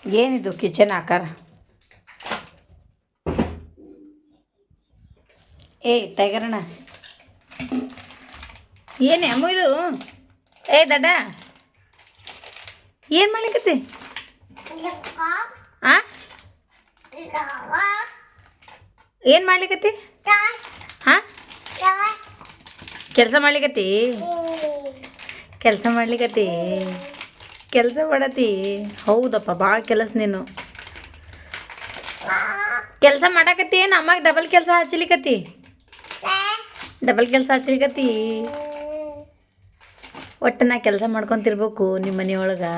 ಏನಿದು ಕಿಚನ್ ಆಕಾರ? ಏ ಟೈಗರಣ್ಣ, ಏನು ಅಮ್ಮ ಇದು? ಏ ದಡ್ಡ, ಏನು ಮಾಡ್ಲಿಕತ್ತಿ? ಆ ಏನು ಮಾಡ್ಲಿಕತ್ತಿ? ಹಾಂ, ಕೆಲಸ ಮಾಡ್ಲಿಕತ್ತಿ? ಕೆಲಸ ಮಾಡ್ಲಿಕತ್ತಿ? ಕೆಲಸ ಮಾಡತ್ತಿ? ಹೌದಪ್ಪ, ಭಾಳ ಕೆಲಸ ನೀನು. ಕೆಲಸ ಮಾಡಾಕತ್ತಿ ಏನು ಅಮ್ಮಗೆ ಡಬಲ್ ಕೆಲಸ ಹಚ್ಚಲಿಕತ್ತಿ? ಡಬಲ್ ಕೆಲಸ ಹಚ್ಚಲಿಕತ್ತಿ? ಒಟ್ಟು ನಾ ಕೆಲಸ ಮಾಡ್ಕೊತಿರ್ಬೇಕು ನಿಮ್ಮ ಮನೆಯೊಳಗೆ.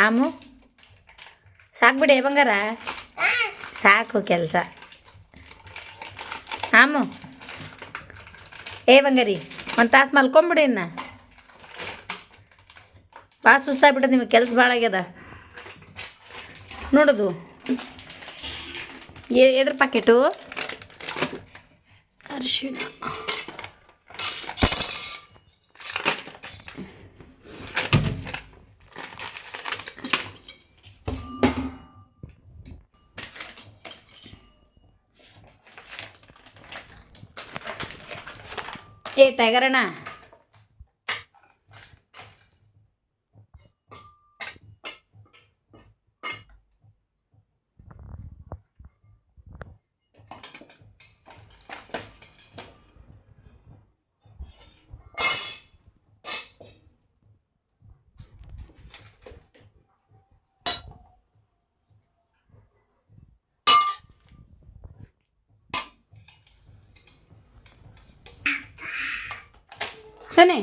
ಆಮು ಸಾಕು ಬಿಡಿ ಬಂಗಾರ, ಸಾಕು ಕೆಲಸ. ಆಮು ಏ ಬಂಗಾರಿ, ಒಂದು ತಾಸು ಮಲ್ಕೊಂಬಿಡಿ ಇನ್ನು. ಭಾಳ ಸುಸ್ತಾಗ್ಬಿಟ್ಟದ, ನಿಮಗೆ ಕೆಲಸ ಭಾಳ ಆಗ್ಯದ ನೋಡೋದು. ಎದ್ರ ಪಾಕೆಟು? ಅರಿಶಿಣ. ಏ ಟೈಗರಣ್ಣ, ಸೊನೆ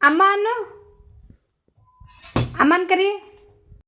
ಅಮ್ಮ ಅನ್ನು, ಅಮ್ಮನ ಕರಿ.